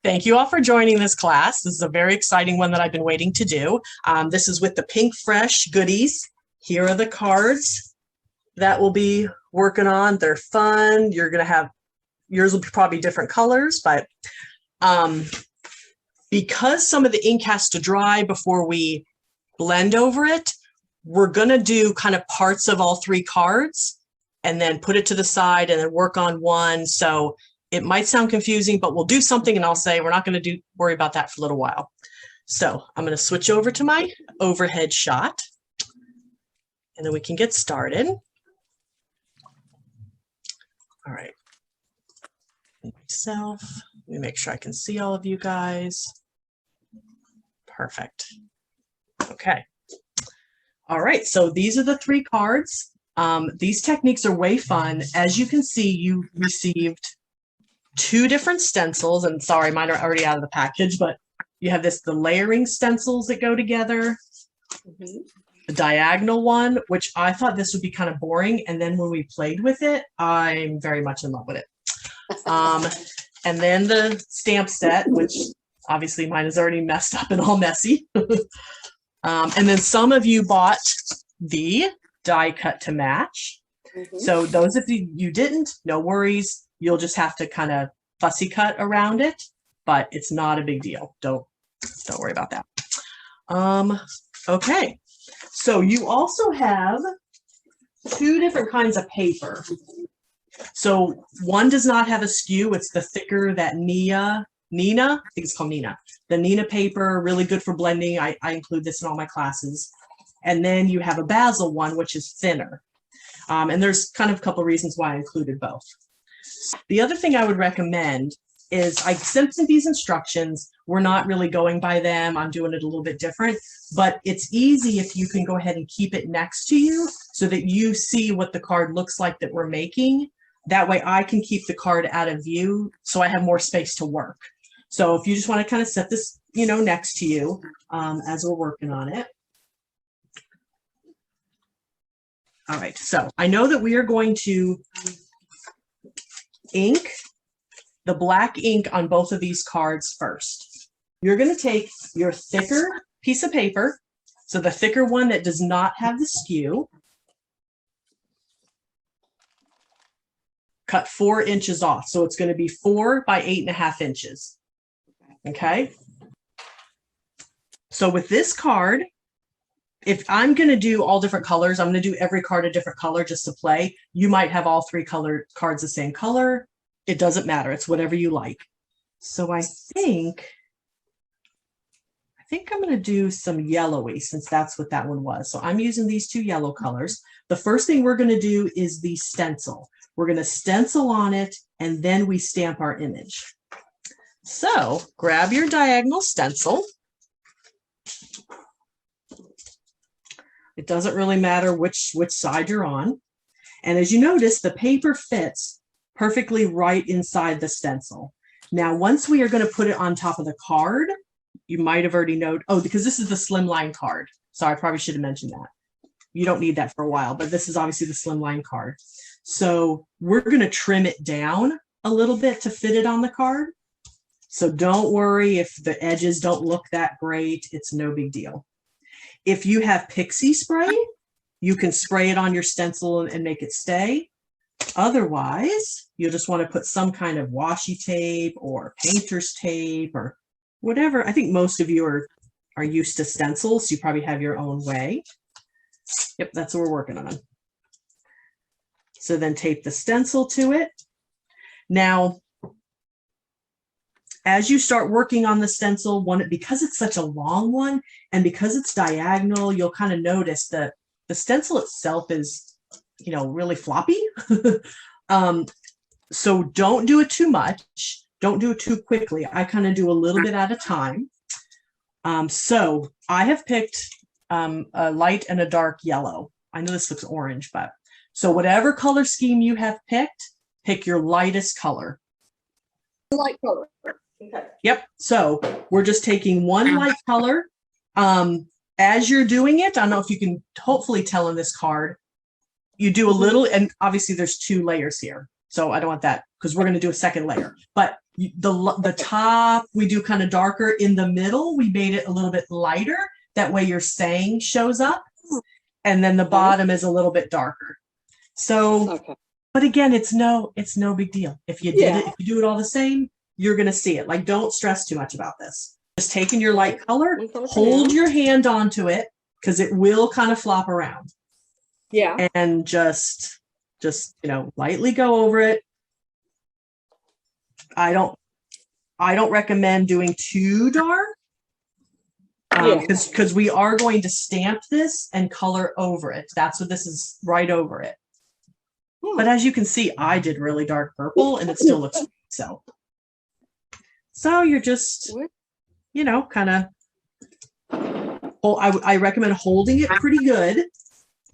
Thank you all for joining this class. This is a very exciting one that I've been waiting to do. This is with the Pink Fresh goodies. Here are the cards that we'll be working on. They're fun. You're going to have, yours will be probably different colors, but because some of the ink has to dry before we blend over it, we're going to do kind of parts of all three cards and then put it to the side and then work on one. So it might sound confusing, but we'll do something and I'll say we're not going to worry about that for a little while. So I'm going to switch over to my overhead shot and then we can get started. All right. Myself, let me make sure I can see all of you guys. Perfect. Okay. All right, so these are the three cards. These techniques are way fun. As you can see, you received two different stencils, and sorry, mine are already out of the package, but you have the layering stencils that go together, the diagonal one, which I thought this would be kind of boring, and then when we played with it, I'm very much in love with it. And then the stamp set, which obviously mine is already messed up and all messy. And then some of you bought the die cut to match. So those of you didn't, no worries. You'll just have to kind of fussy cut around it, but it's not a big deal. Don't worry about that. Okay, so you also have two different kinds of paper. So one does not have a skew. It's the thicker that Nina, I think it's called Nina. The Nina paper, really good for blending. I include this in all my classes. And then you have a Basil one, which is thinner. And there's kind of a couple of reasons why I included both. The other thing I would recommend is I sent these instructions. We're not really going by them. I'm doing it a little bit different, but it's easy if you can go ahead and keep it next to you so that you see what the card looks like that we're making. That way I can keep the card out of view so I have more space to work. So if you just want to kind of set this, next to you as we're working on it. All right, so I know that we are going to ink the black ink on both of these cards first. You're going to take your thicker piece of paper, so the thicker one that does not have the skew, cut 4 inches off. So it's going to be 4 by 8.5 inches. Okay. So with this card, if I'm going to do all different colors, I'm going to do every card a different color just to play. You might have all three cards the same color. It doesn't matter. It's whatever you like. So I think I'm going to do some yellowy since that's what that one was. So I'm using these two yellow colors. The first thing we're going to do is the stencil. We're going to stencil on it and then we stamp our image. So grab your diagonal stencil. It doesn't really matter which side you're on. And as you notice, the paper fits perfectly right inside the stencil. Now, once we are going to put it on top of the card, you might have already noted, because this is the slimline card. Sorry, I probably should have mentioned that. You don't need that for a while, but this is obviously the slimline card. So we're going to trim it down a little bit to fit it on the card. So don't worry if the edges don't look that great. It's no big deal. If you have pixie spray, you can spray it on your stencil and make it stay. Otherwise, you'll just want to put some kind of washi tape or painter's tape or whatever. I think most of you are used to stencils. So you probably have your own way. Yep, that's what we're working on. So then tape the stencil to it. Now, as you start working on the stencil, because it's such a long one and because it's diagonal, you'll kind of notice that the stencil itself is, really floppy. So don't do it too much. Don't do it too quickly. I kind of do a little bit at a time. So I have picked a light and a dark yellow. I know this looks orange, but so whatever color scheme you have picked, pick your lightest color. Light color. Okay. Yep. So we're just taking one light color. As you're doing it, I don't know if you can hopefully tell in this card, you do a little, and obviously there's 2 layers here. So I don't want that because we're going to do a second layer. But the top, we do kind of darker. In the middle, we made it a little bit lighter. That way your saying shows up. And then the bottom is a little bit darker. So, but again, it's no big deal. If you did it, if you do it all the same, you're going to see it. Like, don't stress too much about this. Just taking your light color, hold your hand onto it because it will kind of flop around. Yeah. And just, lightly go over it. I don't recommend doing too dark. Because we are going to stamp this and color over it. That's what this is, right over it. But as you can see, I did really dark purple and it still looks so. So you're just, kind of, I recommend holding it pretty good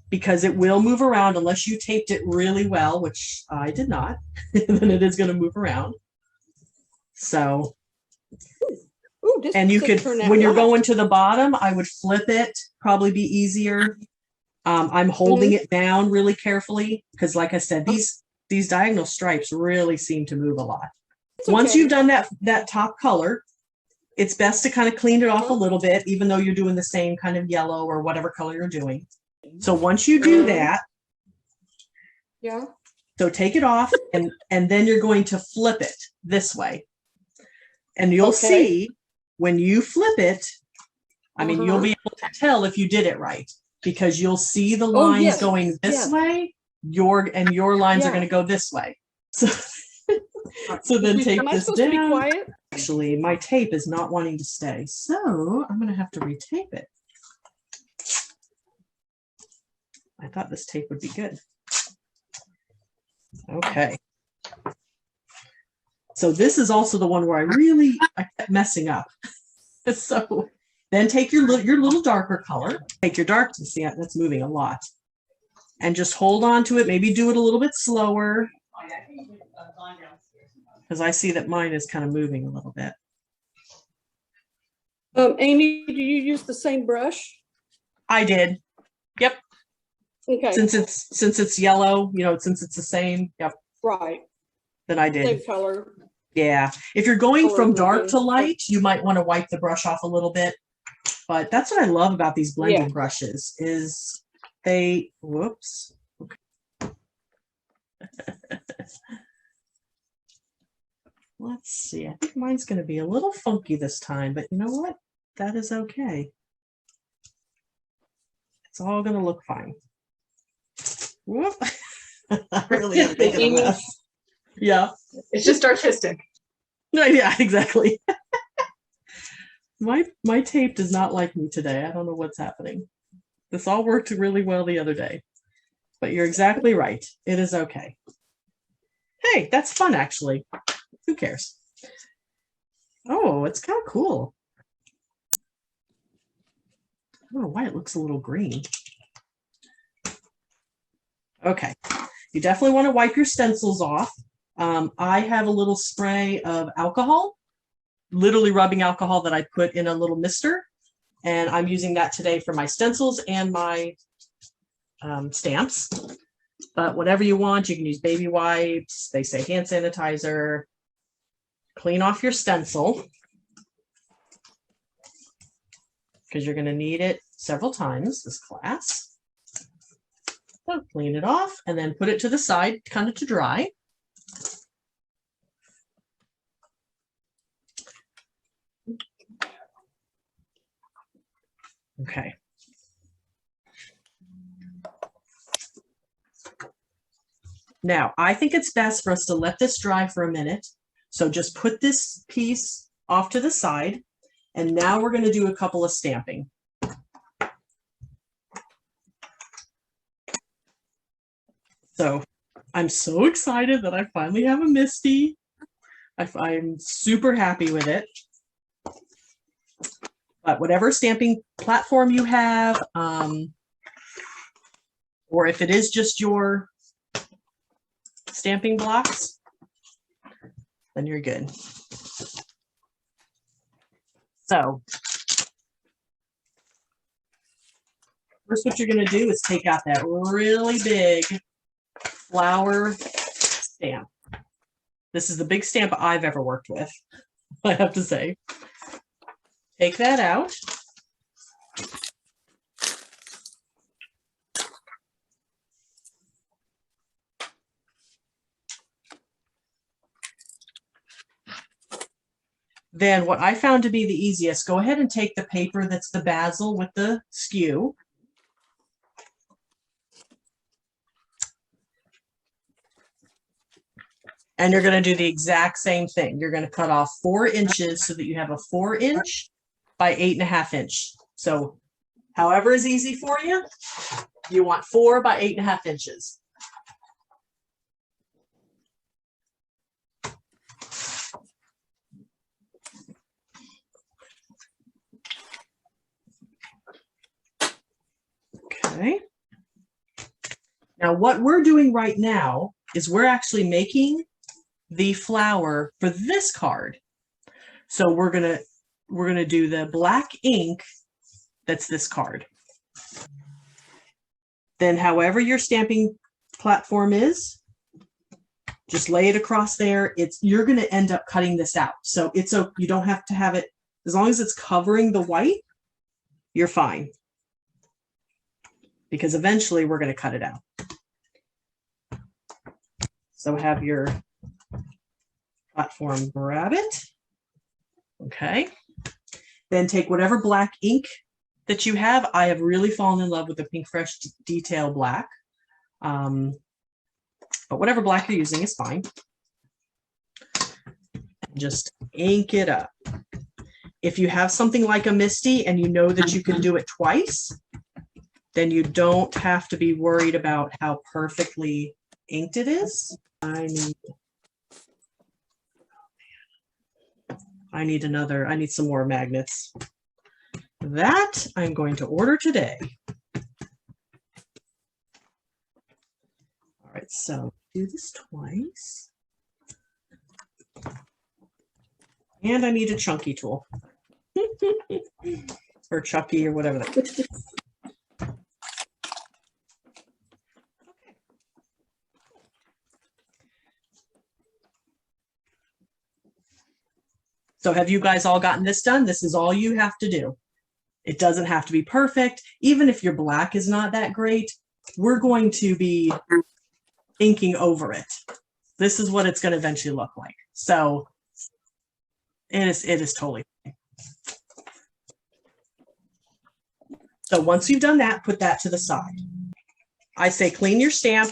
because it will move around unless you taped it really well, which I did not. Then it is going to move around. So. Ooh, and you could, when you're going to the bottom, I would flip it, probably be easier. I'm holding it down really carefully because, like I said, these diagonal stripes really seem to move a lot. Once you've done that top color, it's best to kind of clean it off a little bit, even though you're doing the same kind of yellow or whatever color you're doing. So once you do that, so take it off and then you're going to flip it this way. And you'll see when you flip it, I mean, you'll be able to tell if you did it right because you'll see the lines going this way, your lines are going to go this way. So, so then tape this down. To be quiet? Actually, my tape is not wanting to stay, so I'm going to have to retape it. I thought this tape would be good. Okay. So this is also the one where I kept messing up. So then take your little darker color, take your dark, see that's moving a lot, and just hold on to it. Maybe do it a little bit slower because I see that mine is kind of moving a little bit. Amy, do you use the same brush? I did. Yep. Okay. Since it's yellow, since it's the same. Yep. Right. Then I did. Same color. Yeah. If you're going from dark to light, you might want to wipe the brush off a little bit. But that's what I love about these blending brushes is they, whoops. Okay. Let's see. I think mine's going to be a little funky this time, but you know what? That is okay. It's all going to look fine. Whoop. I really am making a mess. Yeah. It's just artistic. No, yeah, exactly. My tape does not like me today. I don't know what's happening. This all worked really well the other day. But you're exactly right. It is okay. Hey, that's fun, actually. Who cares? Oh, it's kind of cool. I don't know why it looks a little green. Okay. You definitely want to wipe your stencils off. I have a little spray of alcohol, literally rubbing alcohol that I put in a little mister. And I'm using that today for my stencils and my stamps. But whatever you want, you can use baby wipes. They say hand sanitizer. Clean off your stencil because you're going to need it several times this class. So clean it off and then put it to the side kind of to dry. Okay. Now, I think it's best for us to let this dry for a minute. So just put this piece off to the side. And now we're going to do a couple of stamping. So I'm so excited that I finally have a Misty. I'm super happy with it. But whatever stamping platform you have, or if it is just your stamping blocks, then you're good. So first what you're going to do is take out that really big flower stamp. This is the big stamp I've ever worked with, I have to say. Take that out. Then what I found to be the easiest, go ahead and take the paper that's the basil with the skew. And you're going to do the exact same thing. You're going to cut off 4 inches so that you have a 4-inch by 8.5 inch. So however is easy for you, you want 4 by 8.5 inches. Okay. Now what we're doing right now is we're actually making the flower for this card. So we're gonna do the black ink that's this card. Then however your stamping platform is, just lay it across there. You're gonna end up cutting this out. So you don't have to have it, as long as it's covering the white, you're fine. Because eventually we're gonna cut it out. So have your platform, grab it. Okay. Then take whatever black ink that you have. I have really fallen in love with the Pink Fresh Detail Black. But whatever black you're using is fine. Just ink it up. If you have something like a Misty and you know that you can do it twice, then you don't have to be worried about how perfectly inked it is. I need some more magnets. That I'm going to order today. All right, so do this twice. And I need a chunky tool. Or Chucky or whatever that is. So have you guys all gotten this done? This is all you have to do. It doesn't have to be perfect. Even if your black is not that great, we're going to be inking over it. This is what it's going to eventually look like. So it is totally fine. So once you've done that, put that to the side. I say clean your stamp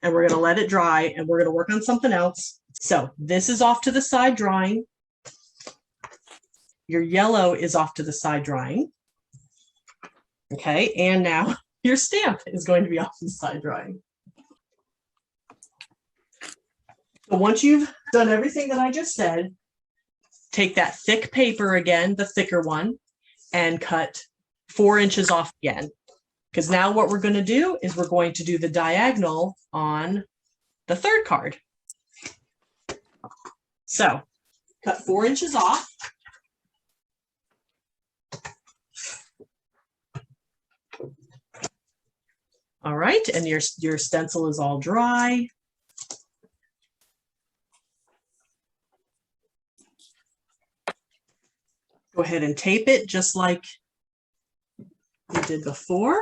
and we're going to let it dry and we're going to work on something else. So this is off to the side drying. Your yellow is off to the side drying. Okay, and now your stamp is going to be off to the side drying. So once you've done everything that I just said, take that thick paper again, the thicker one, and cut 4 inches off again. Because now what we're going to do is we're going to do the diagonal on the third card. So cut 4 inches off. All right, and your stencil is all dry. Go ahead and tape it just like we did before.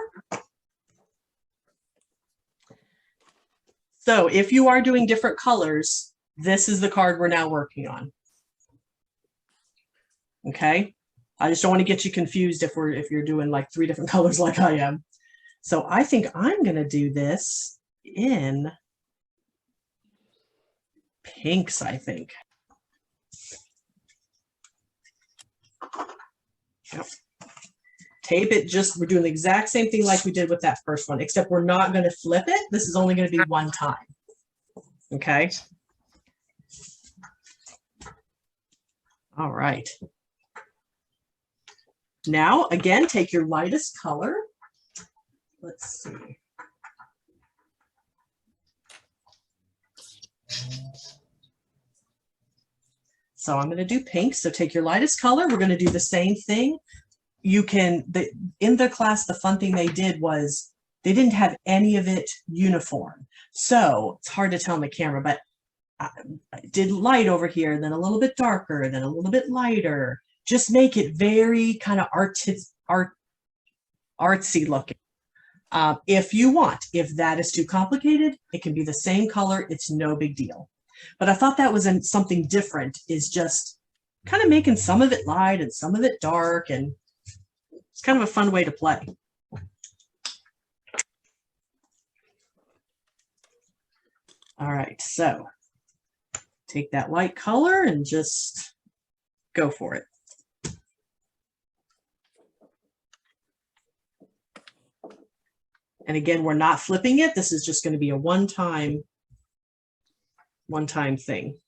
So if you are doing different colors, this is the card we're now working on. Okay, I just don't want to get you confused if you're doing like 3 different colors like I am. So I think I'm going to do this in pinks, I think. Yep. Tape it, we're doing the exact same thing like we did with that first one, except we're not going to flip it. This is only going to be one time. Okay. All right. Now, again, take your lightest color. Let's see. So I'm going to do pink. So take your lightest color. We're going to do the same thing. You can, in the class, the fun thing they did was they didn't have any of it uniform. So it's hard to tell on the camera, but I did light over here, then a little bit darker, then a little bit lighter. Just make it very kind of artsy looking. If you want, if that is too complicated, it can be the same color. It's no big deal. But I thought that was something different, is just kind of making some of it light and some of it dark. And it's kind of a fun way to play. All right, so take that light color and just go for it. And again, we're not flipping it. This is just going to be a one-time thing.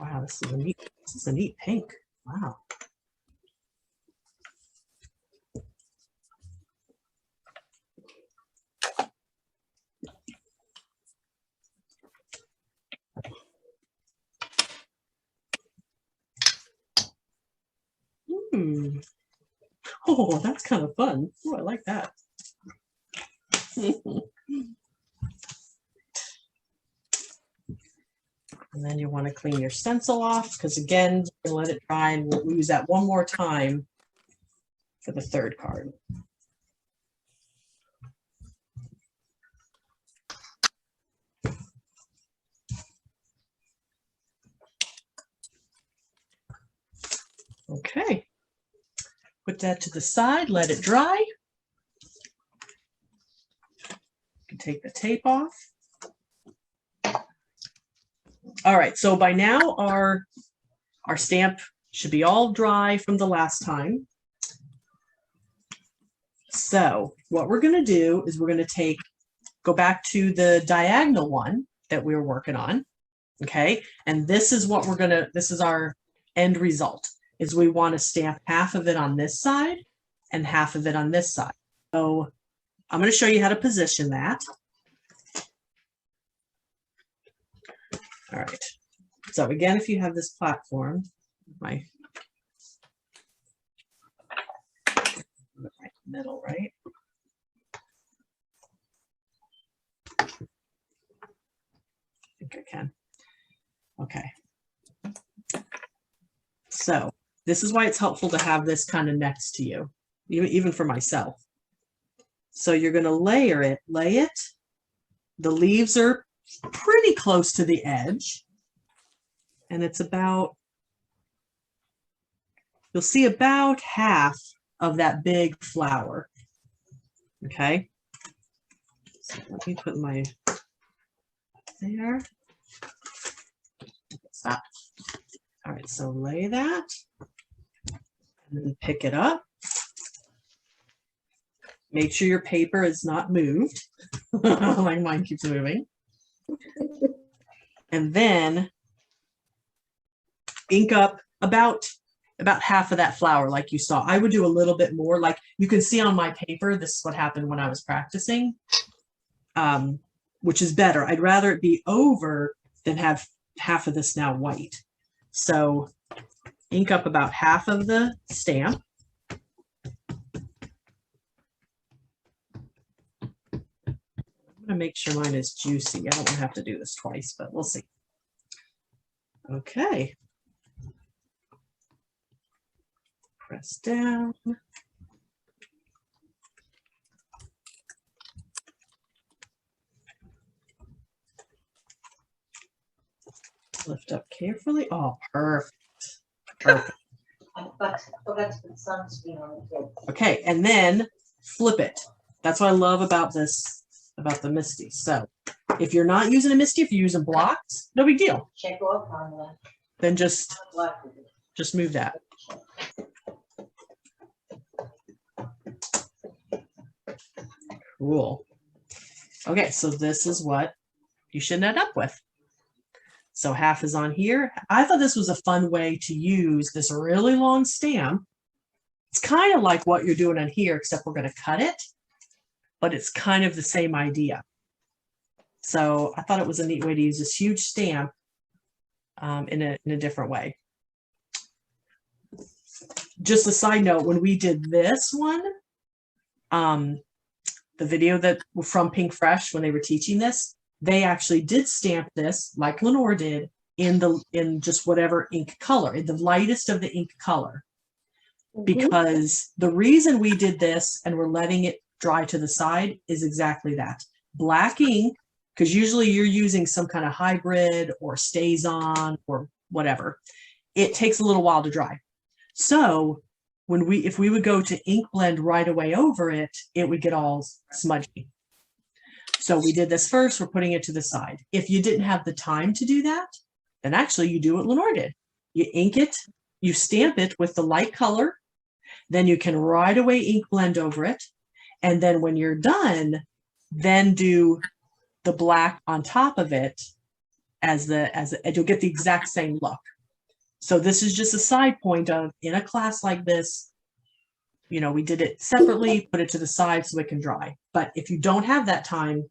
Wow, this is a neat pink. Wow. Oh, that's kind of fun. Oh, I like that. And then you want to clean your stencil off, because again, you're going to let it dry, and we'll use that one more time for the third card. Okay. Put that to the side, let it dry. You can take the tape off. All right, so by now our stamp should be all dry from the last time. So what we're going to do is we're going to go back to the diagonal one that we were working on. Okay, and this is what this is our end result, is we want to stamp half of it on this side and half of it on this side. So I'm going to show you how to position that. All right. So again, if you have this platform, my middle, right? I think I can. Okay. So this is why it's helpful to have this kind of next to you, even for myself. So you're going to lay it. The leaves are pretty close to the edge. And it's about, you'll see about half of that big flower. Okay. So let me put my there. Stop. All right, so lay that and then pick it up. Make sure your paper is not moved. Like mine keeps moving. And then ink up about half of that flower like you saw. I would do a little bit more. Like you can see on my paper, this is what happened when I was practicing, which is better. I'd rather it be over than have half of this now white. So ink up about half of the stamp. I'm going to make sure mine is juicy. I don't have to do this twice, but we'll see. Okay. Press down. Lift up carefully. Oh, perfect. Perfect. I forgot to put sunscreen on it. Okay, and then flip it. That's what I love about this, about the Misty. So if you're not using a Misty, if you're using blocks, no big deal. Check off on that. Then just move that. Cool. Okay, so this is what you should end up with. So half is on here. I thought this was a fun way to use this really long stamp. It's kind of like what you're doing on here, except we're going to cut it, but it's kind of the same idea. So I thought it was a neat way to use this huge stamp in a different way. Just a side note, when we did this one, the video that from Pink Fresh, when they were teaching this, they actually did stamp this like Lenore did in just whatever ink color, in the lightest of the ink color. Because the reason we did this and we're letting it dry to the side is exactly that. Black ink, because usually you're using some kind of hybrid or stays on or whatever, it takes a little while to dry. So if we would go to ink blend right away over it, it would get all smudgy. So we did this first, we're putting it to the side. If you didn't have the time to do that, then actually you do what Lenore did. You ink it, you stamp it with the light color, then you can right away ink blend over it. And then when you're done, then do the black on top of it and you'll get the exact same look. So this is just a side point of, in a class like this, you know, we did it separately, put it to the side so it can dry. But if you don't have that time,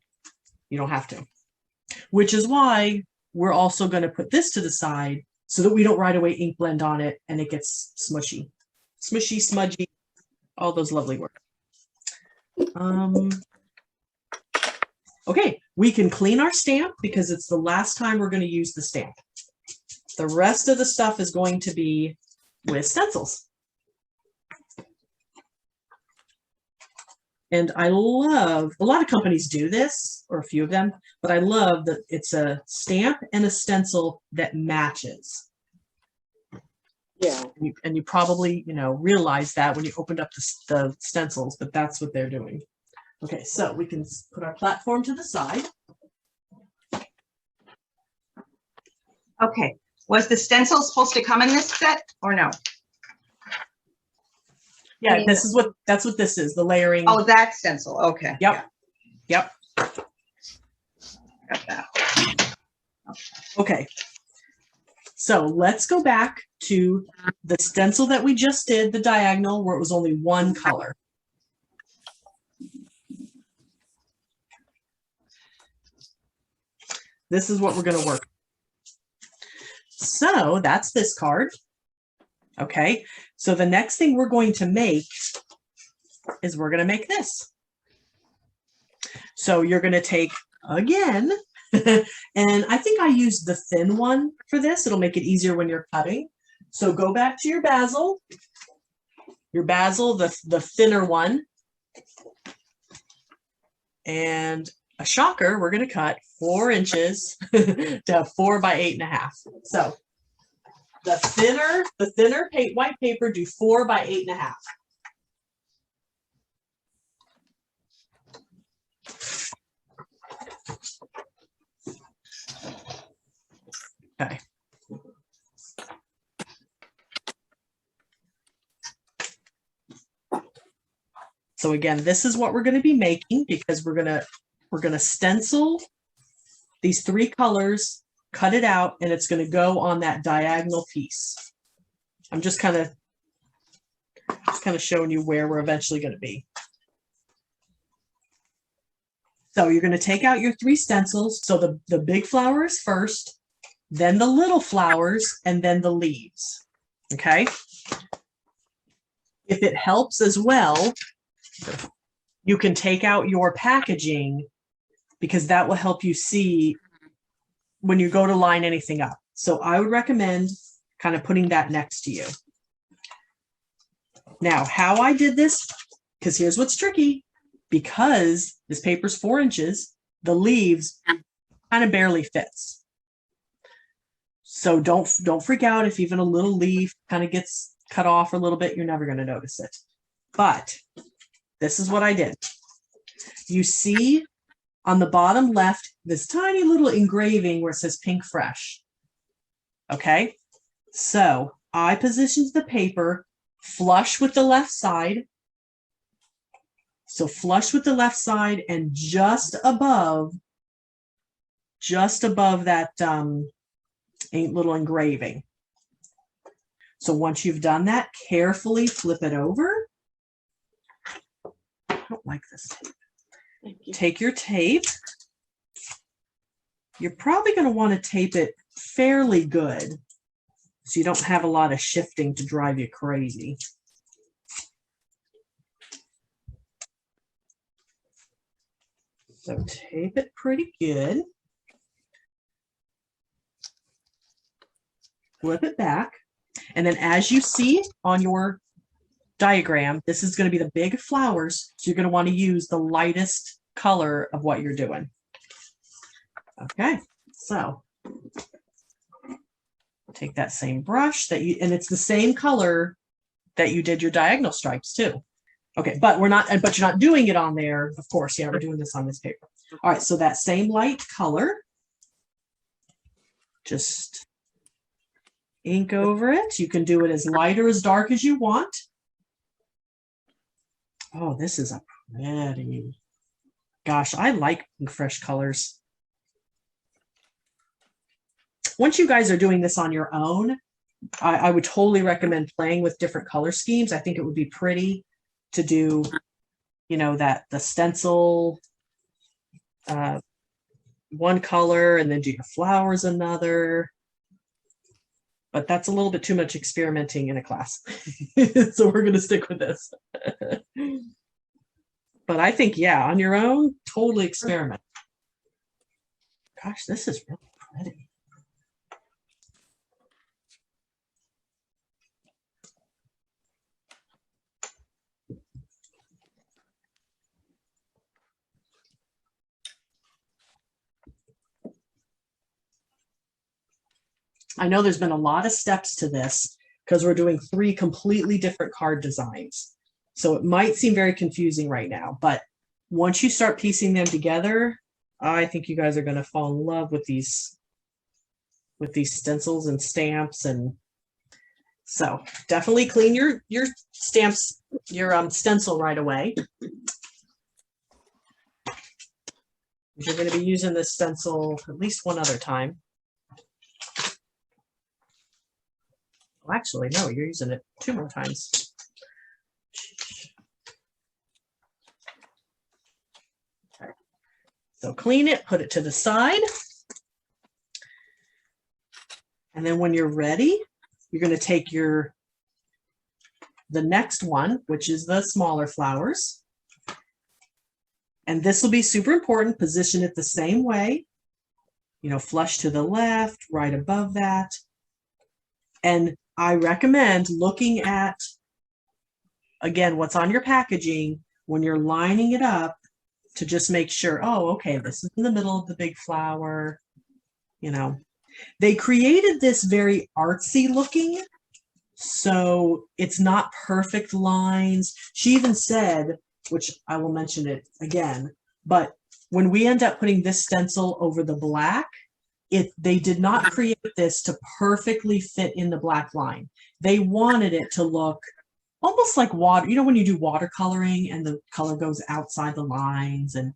you don't have to. Which is why we're also going to put this to the side so that we don't right away ink blend on it and it gets smushy. Smushy, smudgy, all those lovely words. Okay, we can clean our stamp because it's the last time we're going to use the stamp. The rest of the stuff is going to be with stencils. And I love, a lot of companies do this, or a few of them, but I love that it's a stamp and a stencil that matches. Yeah. And you probably, you know, realize that when you opened up the stencils, but that's what they're doing. Okay, so we can put our platform to the side. Okay, was the stencil supposed to come in this set or no? Yeah, that's what this is, the layering. Oh, that stencil, okay. Yep. Yep. Got that. Okay. So let's go back to the stencil that we just did, the diagonal, where it was only one color. This is what we're going to work. So that's this card. Okay. So the next thing we're going to make is we're going to make this. So you're going to take, again, and I think I used the thin one for this. It'll make it easier when you're cutting. So go back to your basil, the thinner one. And a shocker, we're going to cut 4 inches to 4 by 8.5. So the thinner white paper, do 4 by 8.5. Okay. So again, this is what we're going to be making because we're going to stencil these 3 colors, cut it out, and it's going to go on that diagonal piece. I'm just kind of showing you where we're eventually going to be. So you're going to take out your 3 stencils. So the big flowers first, then the little flowers, and then the leaves. Okay. If it helps as well, you can take out your packaging because that will help you see when you go to line anything up. So I would recommend kind of putting that next to you. Now, how I did this, because here's what's tricky, because this paper's 4 inches, the leaves kind of barely fits. So don't freak out if even a little leaf kind of gets cut off a little bit, you're never going to notice it. But this is what I did. You see on the bottom left, this tiny little engraving where it says Pink Fresh. Okay, so I positioned the paper flush with the left side. So flush with the left side and just above that little engraving. So once you've done that, carefully flip it over. I don't like this tape. Take your tape you're probably going to want to tape it fairly good so you don't have a lot of shifting to drive you crazy. So tape it pretty good. Flip it back. And then as you see on your diagram, this is going to be the big flowers. So you're going to want to use the lightest color of what you're doing. Okay, so take that same brush that you, and it's the same color that you did your diagonal stripes too. Okay, but you're not doing it on there, of course. Yeah, we're doing this on this paper. All right, so that same light color, just ink over it. You can do it as light or as dark as you want. Oh, this is a pretty, gosh, I like fresh colors. Once you guys are doing this on your own, I would totally recommend playing with different color schemes. I think it would be pretty to do, you know, the stencil one color and then do your flowers another. But that's a little bit too much experimenting in a class. So we're going to stick with this. But I think, yeah, on your own, totally experiment. Gosh, this is really pretty. I know there's been a lot of steps to this because we're doing 3 completely different card designs. So it might seem very confusing right now, but once you start piecing them together, I think you guys are going to fall in love with these stencils and stamps. And so definitely clean your stamps, your stencil right away. You're going to be using this stencil at least one other time. Well, actually, no, you're using it 2 more times. Okay. So clean it, put it to the side. And then when you're ready, you're going to take the next one, which is the smaller flowers. And this will be super important. Position it the same way, you know, flush to the left, right above that. And I recommend looking at, again, what's on your packaging when you're lining it up to just make sure, oh, okay, this is in the middle of the big flower. You know, they created this very artsy looking, so it's not perfect lines. She even said, which I will mention it again, but when we end up putting this stencil over the black, they did not create this to perfectly fit in the black line. They wanted it to look almost like water. You know, when you do watercoloring and the color goes outside the lines. And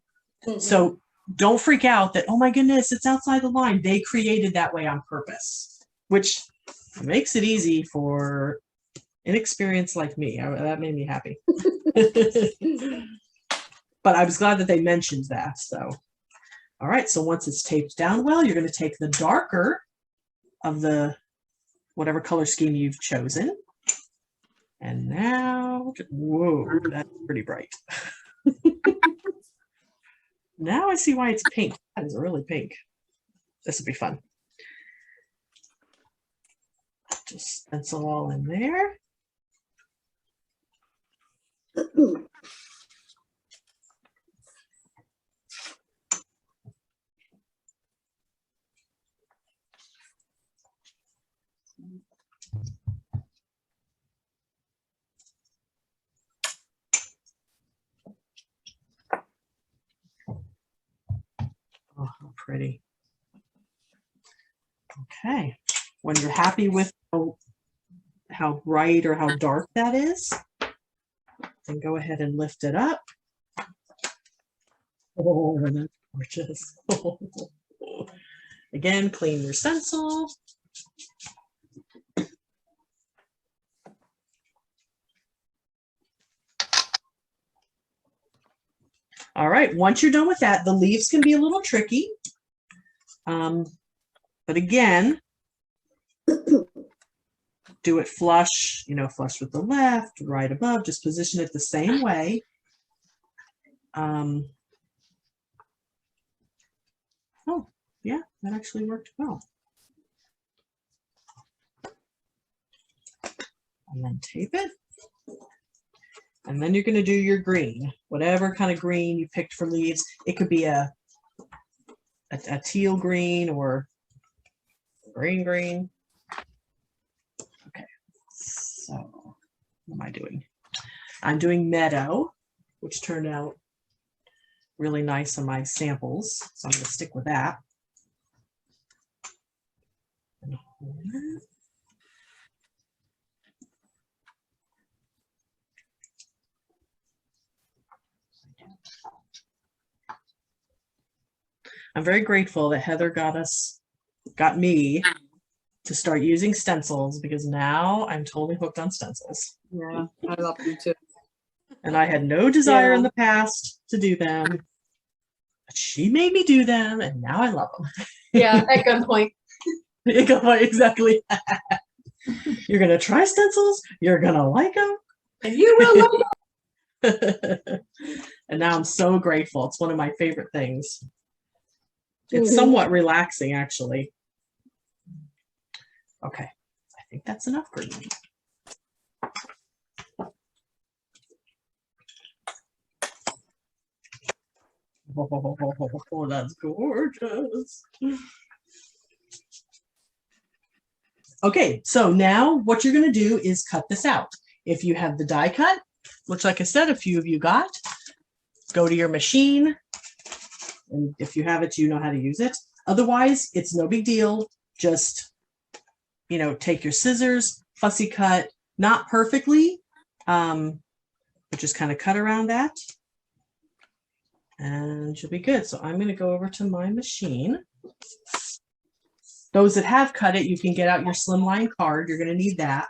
so don't freak out that, oh my goodness, it's outside the line. They created that way on purpose, which makes it easy for inexperienced like me. That made me happy. But I was glad that they mentioned that. So, all right. So once it's taped down well, you're going to take the darker of the whatever color scheme you've chosen. And now, whoa, that's pretty bright. Now I see why it's pink. That is really pink. This will be fun. Just stencil all in there. Oh, how pretty. Okay. When you're happy with how bright or how dark that is, then go ahead and lift it up. Oh, that's gorgeous. Again, clean your stencil. All right, once you're done with that, the leaves can be a little tricky. But again, do it flush, flush with the left, right above, just position it the same way. Oh, yeah, that actually worked well. And then tape it. And then you're going to do your green, whatever kind of green you picked for leaves. It could be a teal green or green. Okay, so what am I doing? I'm doing meadow, which turned out really nice on my samples. So I'm going to stick with that. I'm very grateful that Heather got me to start using stencils, because now I'm totally hooked on stencils. Yeah, I love them too. And I had no desire Yeah. in the past to do them. But she made me do them, and now I love them. Yeah, at gunpoint. Exactly. You're going to try stencils, you're going to like them. And you will love them. And now I'm so grateful. It's one of my favorite things. It's Mhm. somewhat relaxing, actually. Okay, I think that's enough green. Oh, that's gorgeous. Okay, so now what you're going to do is cut this out. If you have the die cut, which, like I said, a few of you got, go to your machine. And if you have it, you know how to use it. Otherwise, it's no big deal. Just, take your scissors, fussy cut, not perfectly, but just kind of cut around that. And you'll be good. So I'm going to go over to my machine. Those that have cut it, you can get out your slimline card. You're going to need that.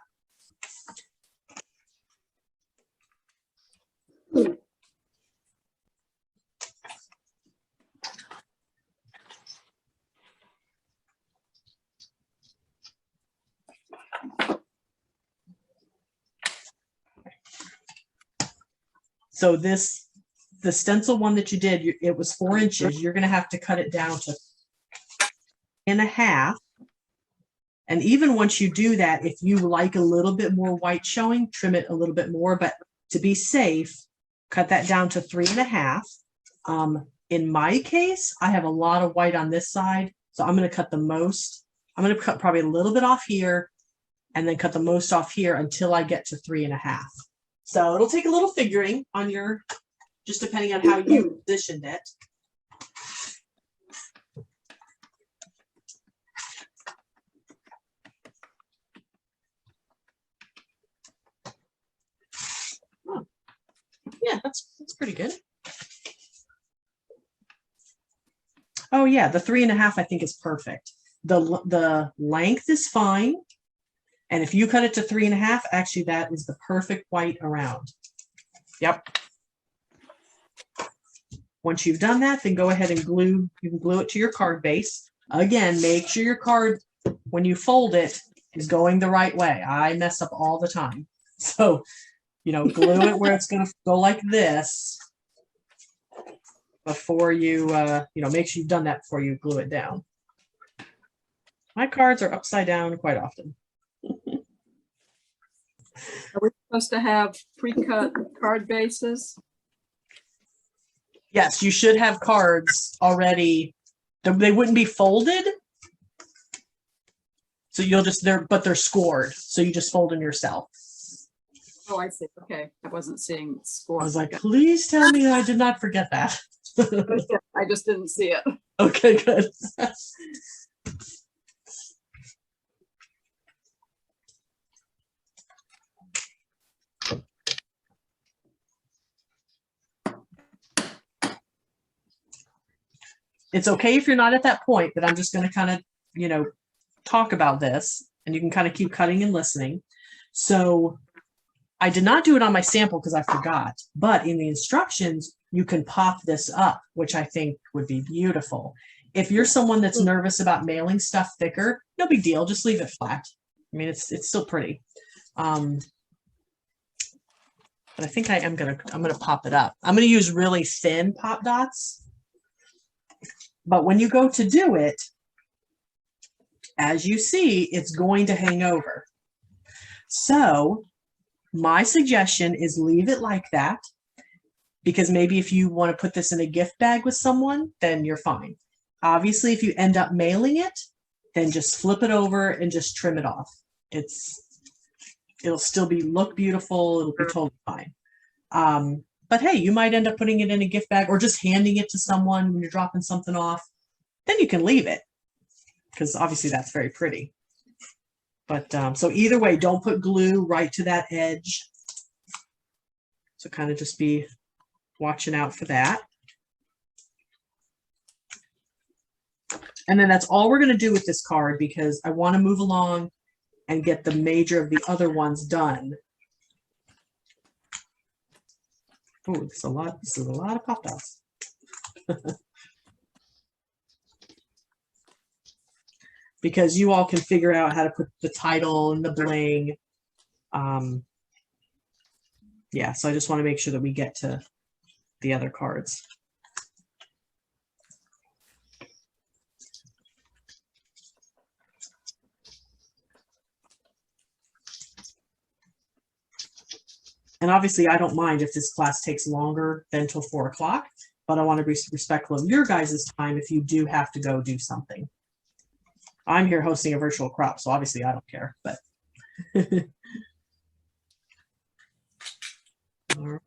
So the stencil one that you did, it was 4 inches. You're going to have to cut it down to 3.5. And even once you do that, if you like a little bit more white showing, trim it a little bit more. But to be safe, cut that down to 3.5. In my case, I have a lot of white on this side, so I'm going to cut the most. I'm going to cut probably a little bit off here, and then cut the most off here until I get to 3.5. So it'll take a little figuring on just depending on how you positioned it. Oh. Yeah, that's pretty good. Oh yeah, the 3.5 I think is perfect. The length is fine. And if you cut it to 3.5, actually that is the perfect white around. Yep. Once you've done that, then go ahead and you can glue it to your card base. Again, make sure your card, when you fold it, is going the right way. I mess up all the time. So, glue it where it's going to go like this before you, make sure you've done that before you glue it down. My cards are upside down quite often. Are we supposed to have pre-cut card bases? Yes, you should have cards already. They wouldn't be folded. So but they're scored. So you just fold them yourself. Oh, I see. Okay. I wasn't seeing scores. I was like, please tell me I did not forget that. I just didn't see it. Okay, good. It's okay if you're not at that point, but I'm just going to kind of, talk about this, and you can kind of keep cutting and listening. So I did not do it on my sample because I forgot, but in the instructions, you can pop this up, which I think would be beautiful. If you're someone that's nervous about mailing stuff thicker, no big deal. Just leave it flat. I mean, it's still pretty. But I think I'm gonna pop it up. I'm gonna use really thin pop dots. But when you go to do it, as you see, it's going to hang over. So my suggestion is leave it like that, because maybe if you want to put this in a gift bag with someone, then you're fine. Obviously, if you end up mailing it, then just flip it over and just trim it off. It'll still look beautiful. It'll be totally fine. But hey, you might end up putting it in a gift bag or just handing it to someone when you're dropping something off. Then you can leave it, because obviously that's very pretty. But so either way, don't put glue right to that edge. So kind of just be watching out for that. And then that's all we're going to do with this card, because I want to move along and get the major of the other ones done. Oh, this is a lot of pop dots. Because you all can figure out how to put the title and the bling. Yeah, so I just want to make sure that we get to the other cards. And obviously, I don't mind if this class takes longer than till 4 o'clock, but I want to be respectful of your guys' time if you do have to go do something. I'm here hosting a virtual crop, so obviously I don't care, but. All right.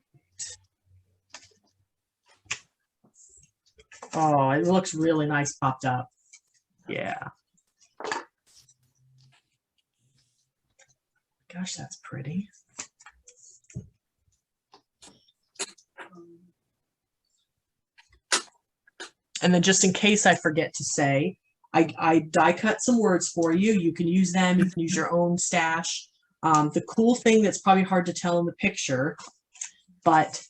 Oh, it looks really nice popped up. Yeah. Gosh, that's pretty. And then just in case I forget to say, I die cut some words for you. You can use them. You can use your own stash. The cool thing that's probably hard to tell in the picture, but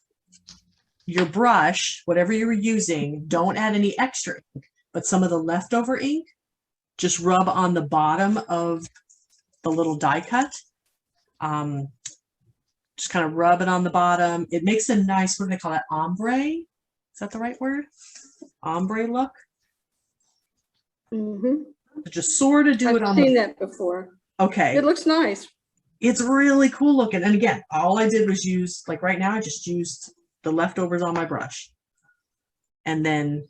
your brush, whatever you were using, don't add any extra ink, but some of the leftover ink, just rub on the bottom of the little die cut. Just kind of rub it on the bottom. It makes a nice, what do they call that, ombre? Is that the right word? Ombre look. Just sort of do it on. I've seen that before. Okay. It looks nice. It's really cool looking. And again, all I did was use, like right now, I just used the leftovers on my brush. And then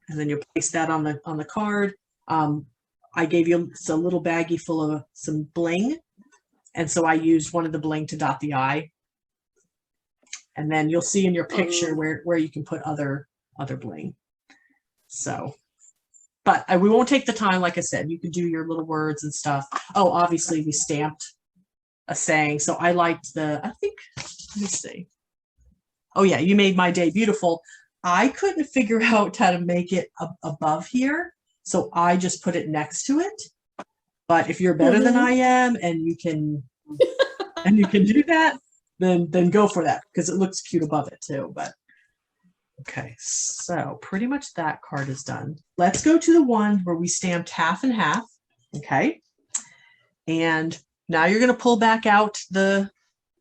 you place that on the card. I gave you a little baggie full of some bling. And so I used one of the bling to dot the eye. And then you'll see in your picture where you can put other bling. So, but we won't take the time. Like I said, you can do your little words and stuff. Oh, obviously we stamped a saying. So I liked I think, let me see. Oh yeah, you made my day beautiful. I couldn't figure out how to make it above here. So I just put it next to it. But if you're better than I am and you can do that, then go for that, because it looks cute above it too. But okay, so pretty much that card is done. Let's go to the one where we stamped half and half. Okay, and now you're going to pull back out the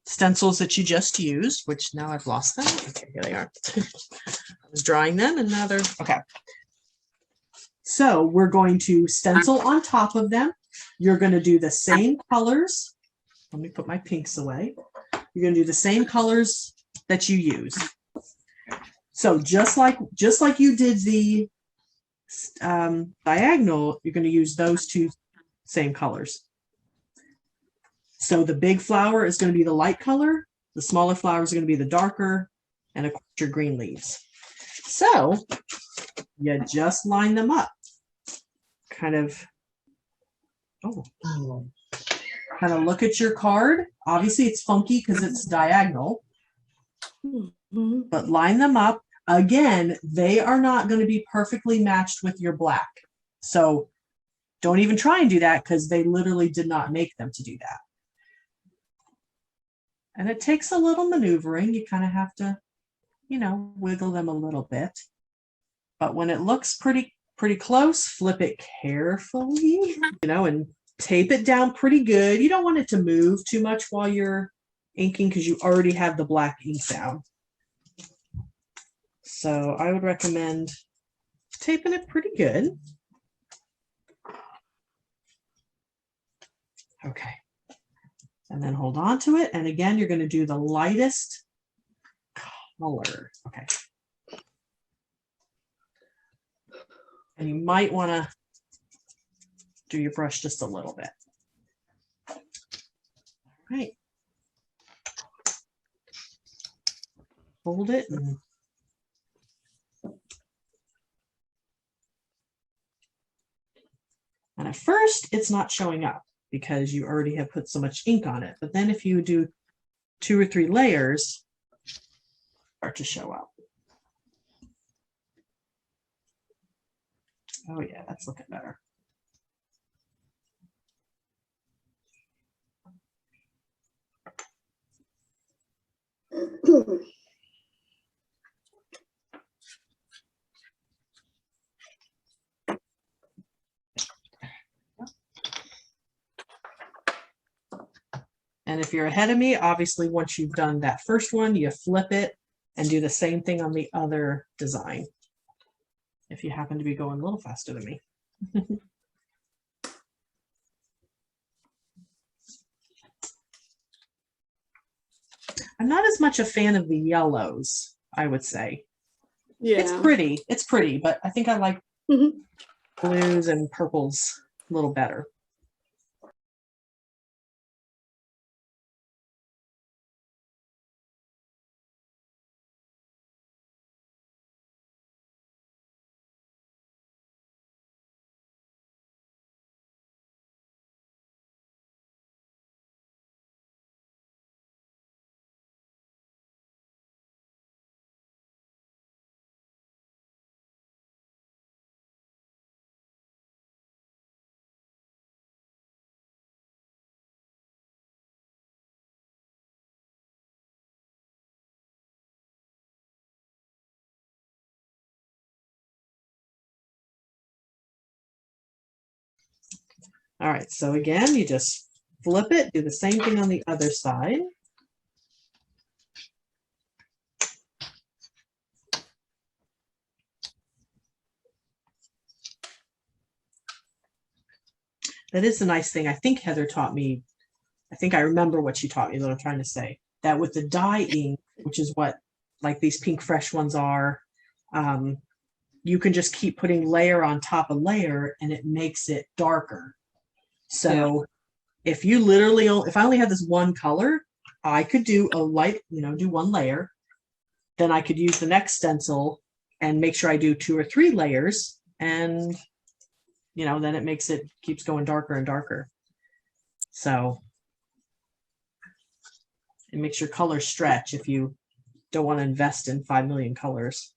stencils that you just used, which now I've lost them. Okay, here they are. I was drawing them and now they're okay. So we're going to stencil on top of them. You're going to do the same colors. Let me put my pinks away. You're going to do the same colors that you use. So just like you did the diagonal, you're going to use those two same colors. So the big flower is going to be the light color. The smaller flowers are going to be the darker, and of course your green leaves. So you just line them up. Kind of look at your card. Obviously it's funky because it's diagonal, but line them up. Again, they are not going to be perfectly matched with your black. So don't even try and do that, because they literally did not make them to do that. And it takes a little maneuvering. You kind of have to, wiggle them a little bit. But when it looks pretty close, flip it carefully, and tape it down pretty good. You don't want it to move too much while you're inking because you already have the black ink down. So I would recommend taping it pretty good. Okay. And then hold on to it. And again, you're going to do the lightest color. Okay. And you might want to do your brush just a little bit. All right. Hold it. And at first, it's not showing up because you already have put so much ink on it. But then if you do 2 or 3 layers, start to show up. Oh yeah, that's looking better. And if you're ahead of me, obviously, once you've done that first one, you flip it and do the same thing on the other design. If you happen to be going a little faster than me. I'm not as much a fan of the yellows, I would say. Yeah. It's pretty, but I think I like blues and purples a little better. All right, so again, you just flip it, do the same thing on the other side. That is the nice thing. I think Heather taught me, I think I remember what she taught me, that I'm trying to say, that with the dye ink, which is what like these pink fresh ones are, you can just keep putting layer on top of layer and it makes it darker. So if you literally, if I only had this one color, I could do a light, do one layer. Then I could use the next stencil and make sure I do 2 or 3 layers. And, then it keeps going darker and darker. So it makes your colors stretch if you don't want to invest in 5 million colors.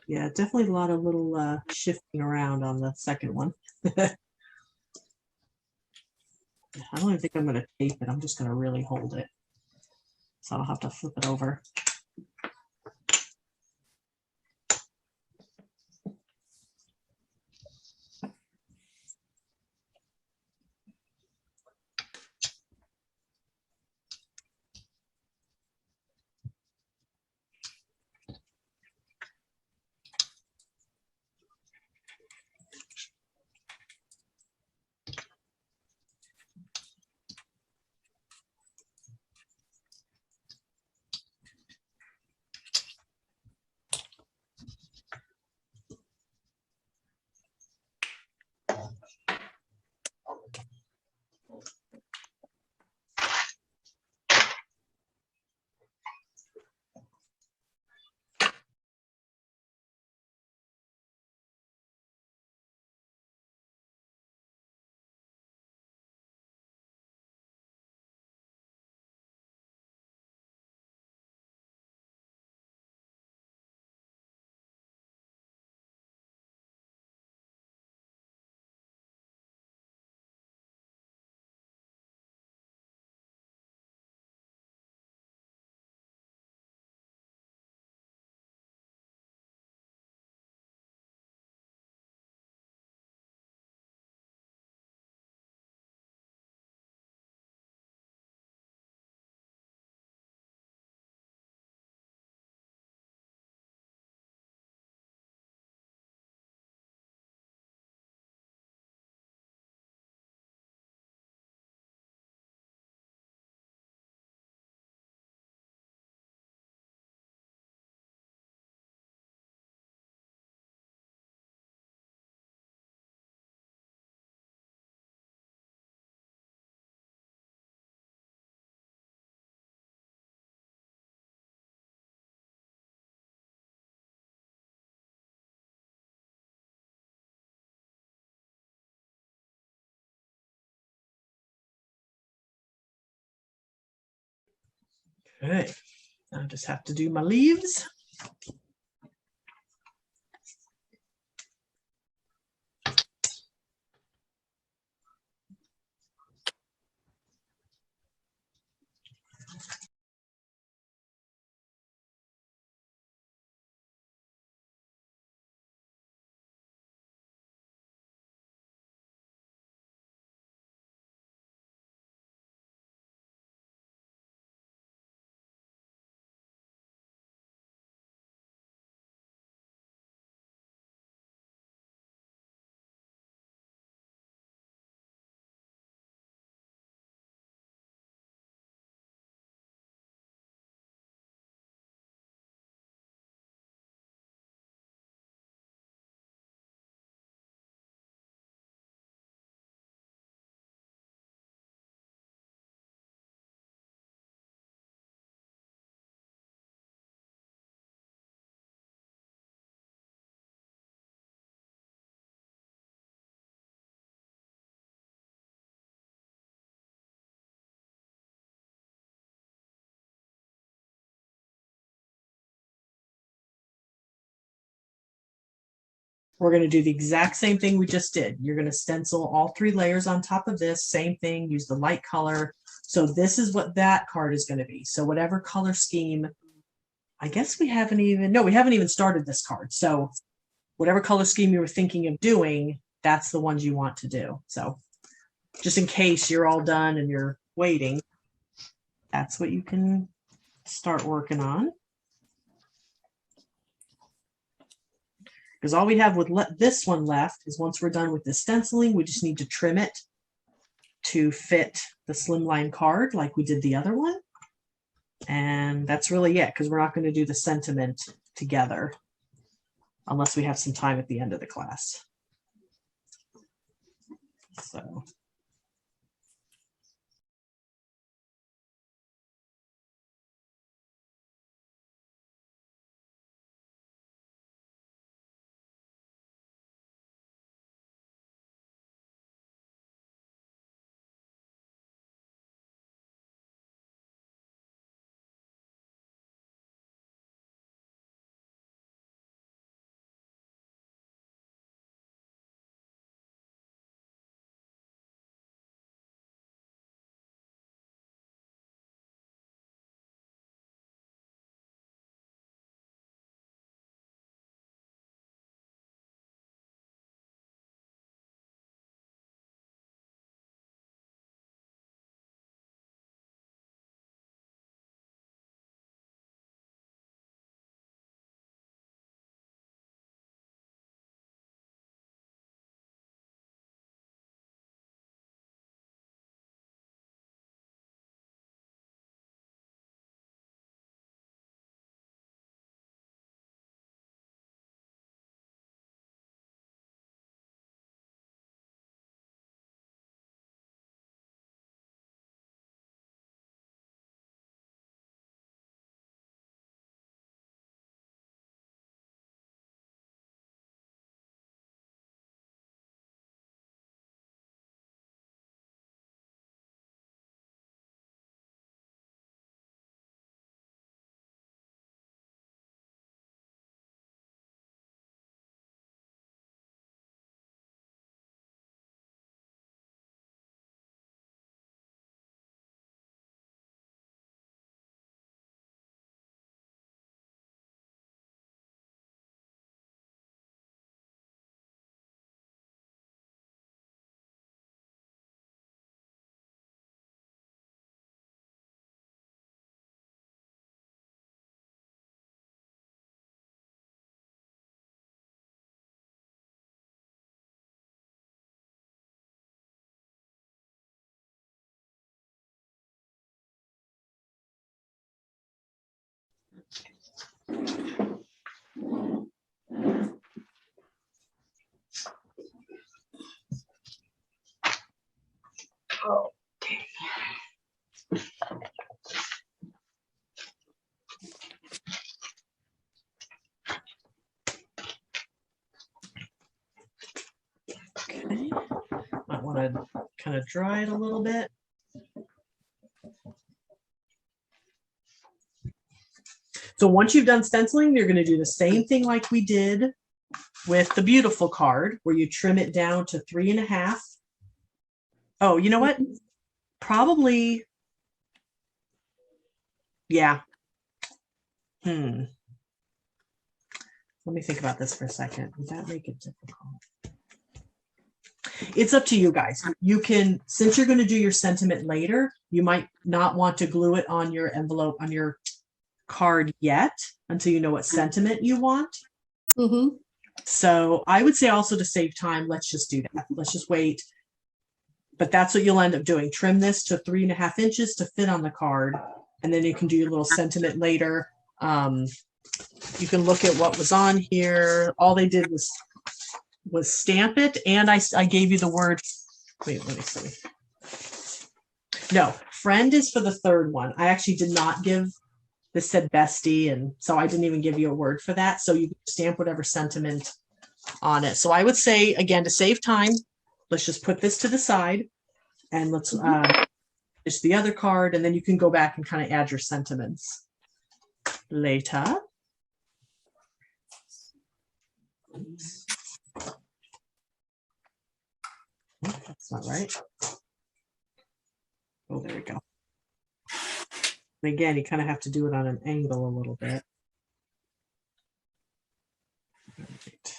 Yeah, definitely a lot of little shifting around on the second one. I don't even think I'm going to tape it. I'm just going to really hold it. So I'll have to flip it over. Okay, I just have to do my leaves. We're going to do the exact same thing we just did. You're going to stencil all 3 layers on top of this, same thing, use the light color. So this is what that card is going to be. So whatever color scheme, I guess we haven't even started this card. So whatever color scheme you were thinking of doing, that's the ones you want to do. So just in case you're all done and you're waiting, that's what you can start working on. Because all we have with this one left is once we're done with the stenciling, we just need to trim it to fit the slimline card like we did the other one. And that's really it, because we're not going to do the sentiment together unless we have some time at the end of the class. So. Okay. Okay. Might want to kind of dry it a little bit. So once you've done stenciling, you're going to do the same thing like we did with the beautiful card, where you trim it down to 3.5. Oh, you know what? Probably, yeah. Let me think about this for a second. Would that make it difficult? It's up to you guys. You can, since you're going to do your sentiment later, you might not want to glue it on your envelope, on your card yet, until you know what sentiment you want. Mm-hmm. So I would say also, to save time, let's just do that. Let's just wait. But that's what you'll end up doing. Trim this to 3.5 inches to fit on the card. And then you can do your little sentiment later. You can look at what was on here. All they did was stamp it. And I gave you the word. Wait, let me see. No, friend is for the third one. I actually did not give, this said bestie, and so I didn't even give you a word for that. So you can stamp whatever sentiment on it. So I would say, again, to save time, let's just put this to the side and let's just the other card, and then you can go back and kind of add your sentiments later. Oh, that's not right. Oh, there we go. And again, you kind of have to do it on an angle a little bit. All right.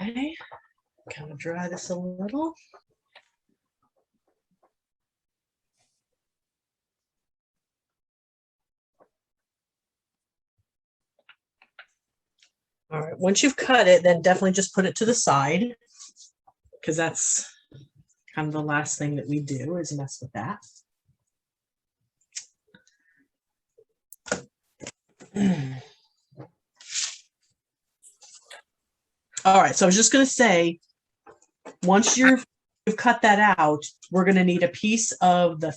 Okay, kind of dry this a little. All right, once you've cut it, then definitely just put it to the side because that's kind of the last thing that we do is mess with that. All right, so I was just going to say, once you've cut that out, we're going to need a piece of the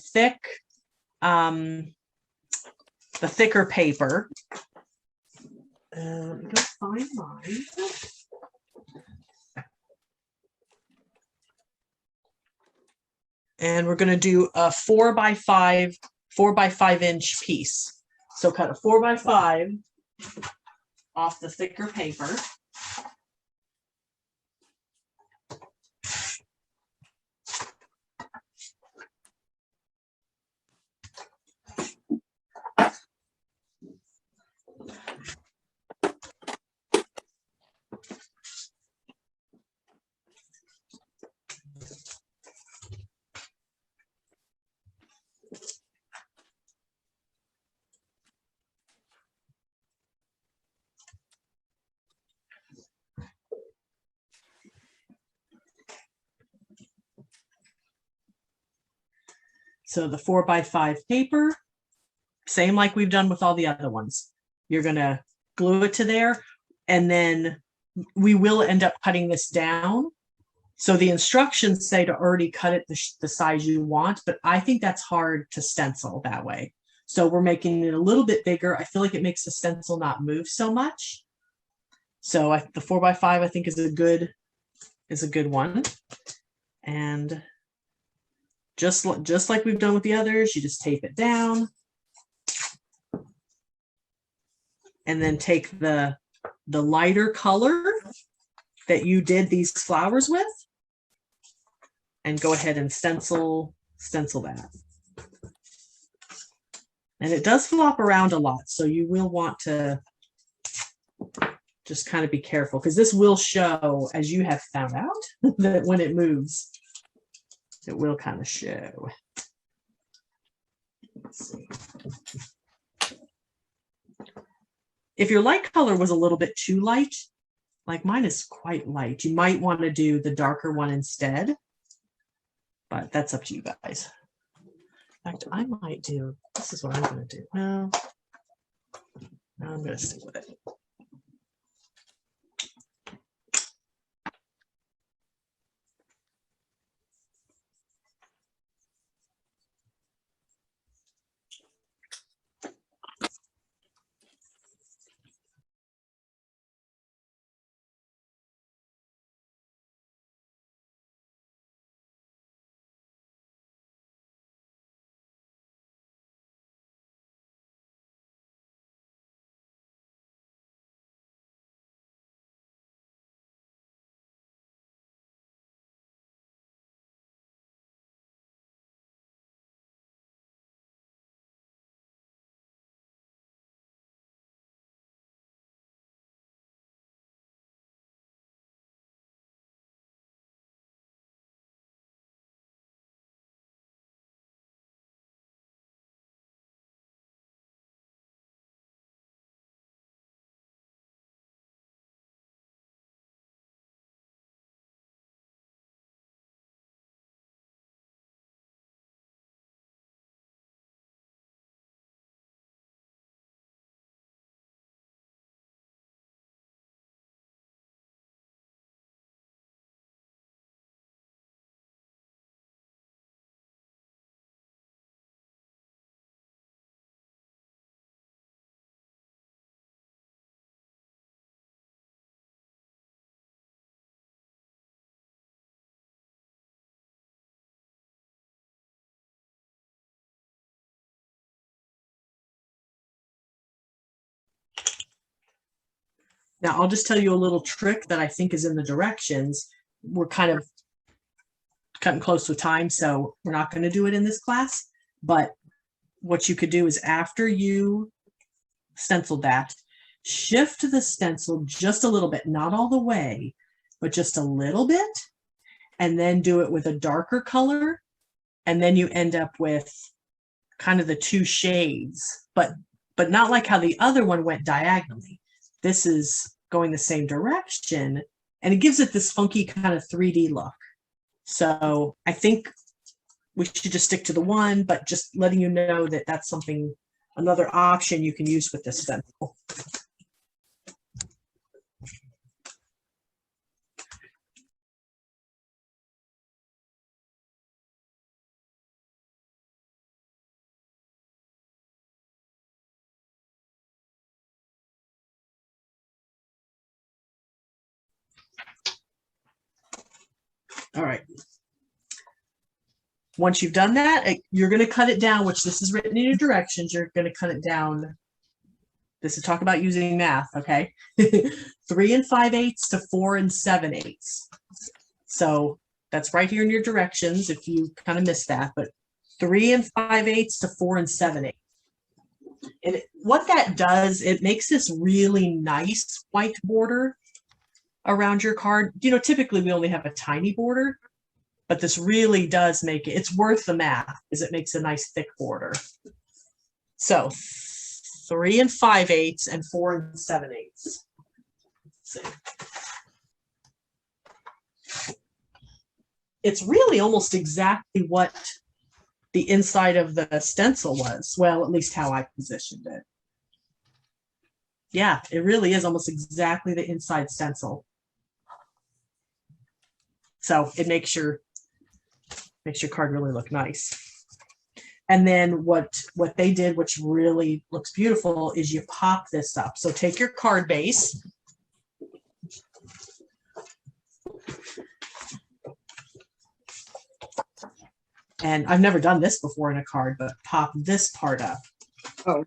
thicker paper. Let me go find mine. And we're going to do a 4x5 inch piece. So cut a 4x5 off the thicker paper. So the 4x5 paper, same like we've done with all the other ones. You're going to glue it to there, and then we will end up cutting this down. So the instructions say to already cut it the size you want, but I think that's hard to stencil that way. So we're making it a little bit bigger. I feel like it makes the stencil not move so much. So the 4x5 I think is a good one. And just like we've done with the others, you just tape it down. And then take the lighter color that you did these flowers with and go ahead and stencil that. And it does flop around a lot, so you will want to just kind of be careful because this will show, as you have found out, that when it moves, it will kind of show. Let's see. If your light color was a little bit too light, like mine is quite light, you might want to do the darker one instead, but that's up to you guys. In fact, I might do, this is what I'm going to do. No, I'm going to stick with it. Now, I'll just tell you a little trick that I think is in the directions. We're kind of cutting close to time, so we're not going to do it in this class. But what you could do is after you stenciled that, shift the stencil just a little bit, not all the way, but just a little bit, and then do it with a darker color. And then you end up with kind of the two shades, but not like how the other one went diagonally. This is going the same direction, and it gives it this funky kind of 3D look. So I think we should just stick to the one, but just letting you know that that's something, another option you can use with this stencil. All right. Once you've done that, you're going to cut it down, which this is written in your directions. You're going to cut it down. This is talk about using math, okay? 3 5/8 to 4 7/8. So that's right here in your directions if you kind of missed that, but 3 5/8 to 4 7/8. And what that does, it makes this really nice white border around your card. You know, typically we only have a tiny border, but this really does make it, it's worth the math because it makes a nice thick border. So 3 5/8 and 4 7/8. See. It's really almost exactly what the inside of the stencil was. Well, at least how I positioned it. Yeah, it really is almost exactly the inside stencil. So it makes your card really look nice. And then what they did, which really looks beautiful, is you pop this up. So take your card base. And I've never done this before in a card, but pop this part up. Oh.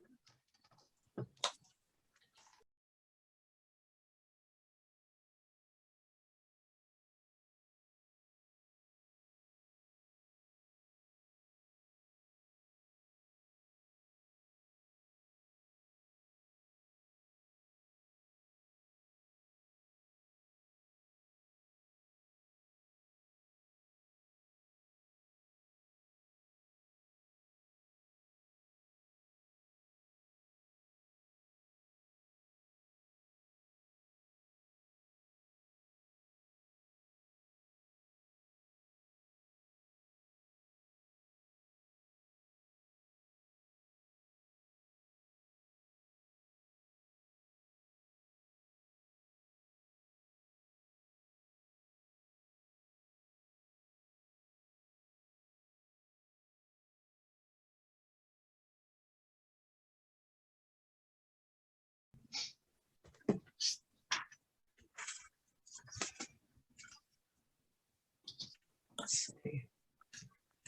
Let's see.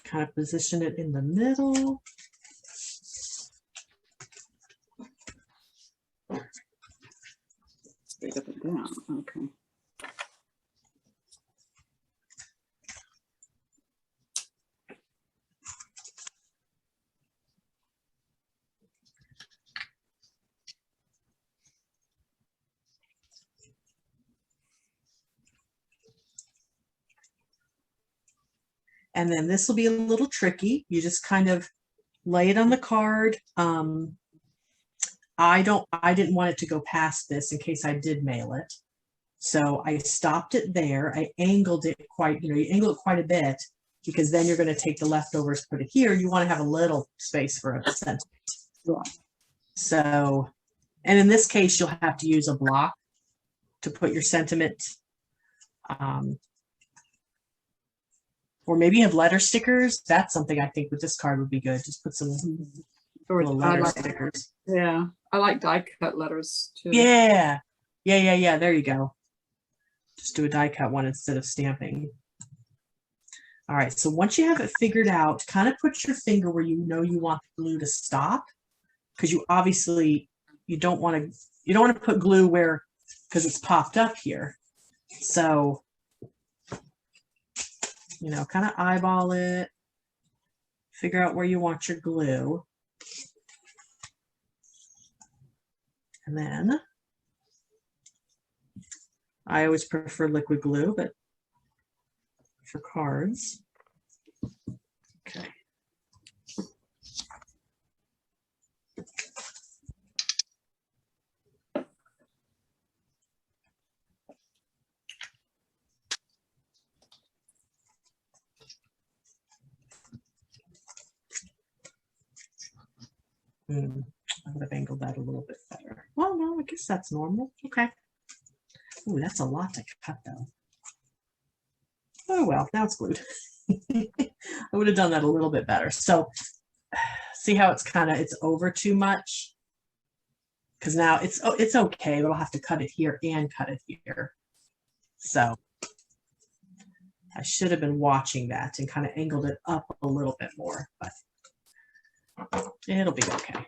Kind of position it in the middle. Straight up and down. Okay. And then this will be a little tricky. You just kind of lay it on the card. I didn't want it to go past this in case I did mail it. So I stopped it there. I angled it quite, you angle it quite a bit because then you're going to take the leftovers, put it here. You want to have a little space for a sentiment. Yeah. So, and in this case, you'll have to use a block to put your sentiment. Or maybe you have letter stickers. That's something I think with this card would be good. Just put some little letter stickers. Yeah, I like die cut letters too. Yeah. There you go. Just do a die cut one instead of stamping. All right, so once you have it figured out, kind of put your finger where you know you want the glue to stop, because you obviously you don't want to put glue where, because it's popped up here. So, kind of eyeball it, figure out where you want your glue. And then I always prefer liquid glue, but for cards. Okay. I would have angled that a little bit better. Well, no, I guess that's normal. Okay. Ooh, that's a lot to cut though. Oh well, now it's glued. I would have done that a little bit better. So see how it's it's over too much? Because now it's okay, but I'll have to cut it here and cut it here. So I should have been watching that and kind of angled it up a little bit more, but it'll be okay.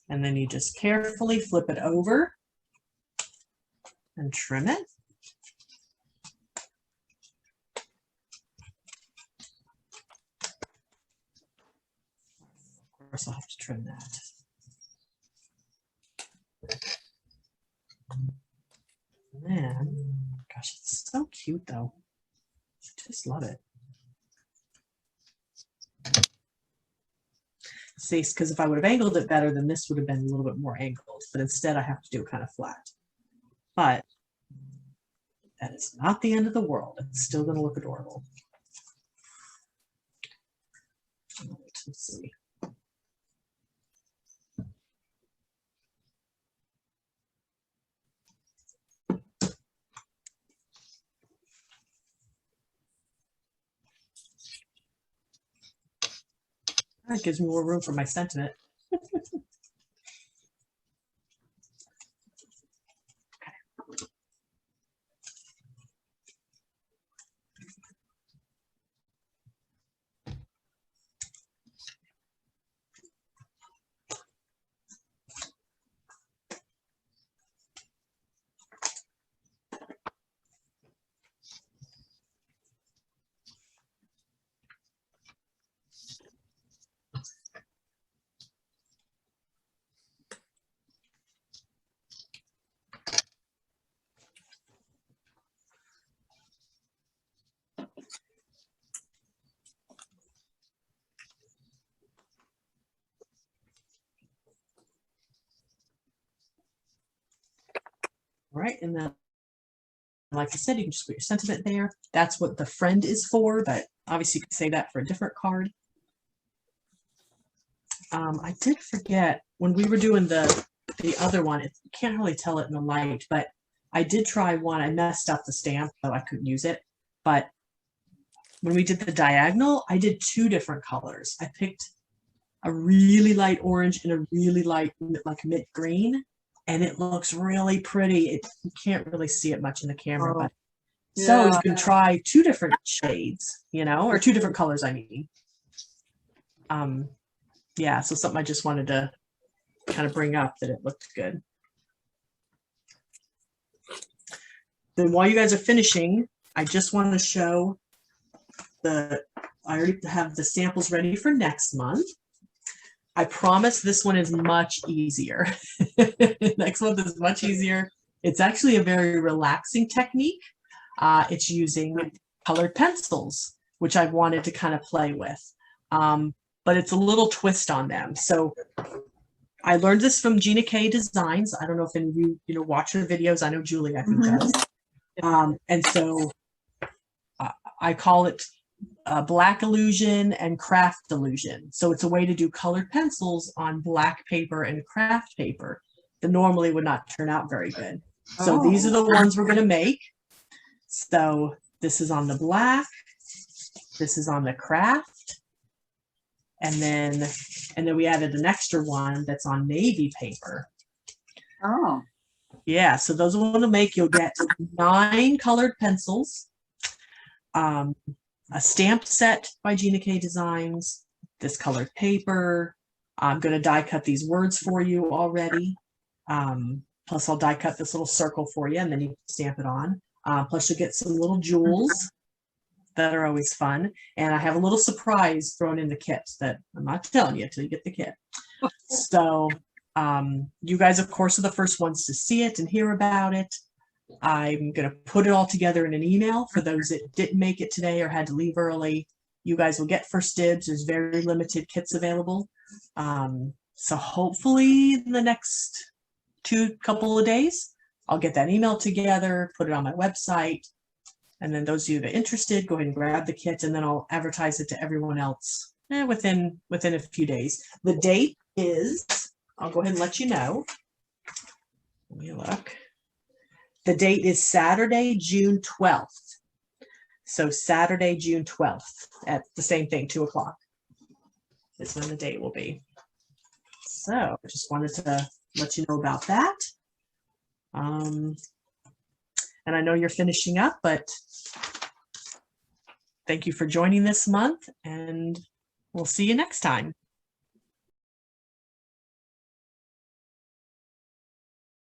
And then you just carefully flip it over and trim it. Of course, I'll have to trim that. And then, gosh, it's so cute though. I just love it. See, because if I would have angled it better, then this would have been a little bit more angled, but instead I have to do it kind of flat. But that is not the end of the world. It's still going to look adorable. Let's see. That gives me more room for my sentiment. All right, and then, like I said, you can just put your sentiment there. That's what the friend is for, but obviously you could say that for a different card. I did forget when we were doing the other one, you can't really tell it in the light, but I did try one. I messed up the stamp, so I couldn't use it. But when we did the diagonal, I did 2 different colors. I picked a really light orange and a really light, like mint green, and it looks really pretty. You can't really see it much in the camera, but so you can try 2 different shades, you know, or 2 different colors, I mean. Yeah, so something I just wanted to kind of bring up that it looked good. Then while you guys are finishing, I just want to show I already have the samples ready for next month. I promise this one is much easier. Next month is much easier. It's actually a very relaxing technique. It's using colored pencils, which I've wanted to kind of play with. But it's a little twist on them. So I learned this from Gina K Designs. I don't know if any of you, watch her videos. I know Julie, I think, does. And so I call it black illusion and craft illusion. So it's a way to do colored pencils on black paper and craft paper that normally would not turn out very good. So these are the ones we're going to make. So this is on the black. This is on the craft. And then we added an extra one that's on navy paper. Oh. Yeah, so those are to make. You'll get 9 colored pencils, a stamp set by Gina K Designs, this colored paper. I'm going to die cut these words for you already. Plus I'll die cut this little circle for you, and then you can stamp it on. Plus you'll get some little jewels that are always fun. And I have a little surprise thrown in the kit that I'm not telling you until you get the kit. So you guys, of course, are the first ones to see it and hear about it. I'm going to put it all together in an email for those that didn't make it today or had to leave early. You guys will get first dibs. There's very limited kits available. So hopefully the next couple of days, I'll get that email together, put it on my website. And then those of you that are interested, go ahead and grab the kit, and then I'll advertise it to everyone else within a few days. The date is, I'll go ahead and let you know. Let me look. The date is Saturday, June 12th. So Saturday, June 12th at the same thing, 2 o'clock is when the date will be. So I just wanted to let you know about that. And I know you're finishing up, but thank you for joining this month, and we'll see you next time.